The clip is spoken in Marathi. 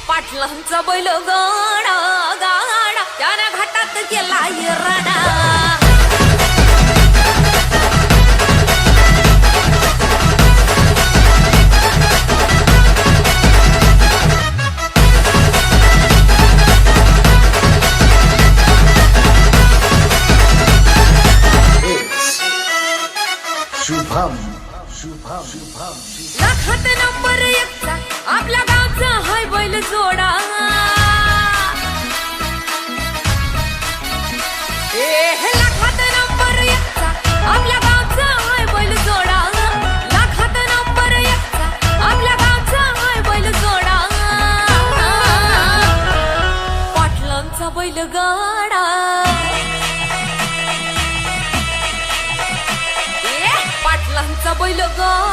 पाटलांचा बैल गाडा गाडा त्याने घाटात गेला हिरडा शुभम शुभम शुभम लाखात नंबर एकचा आपल्या गावचा हाय बैल जोडा लाखात नंबर एकचा आपल्या गावचा हाय बैल जोडा लाखात नंबर एकचा आपल्या गावचा हाय बैल जोडा पाटलांचा बैल गाडा पाटलांचा बैल गाडा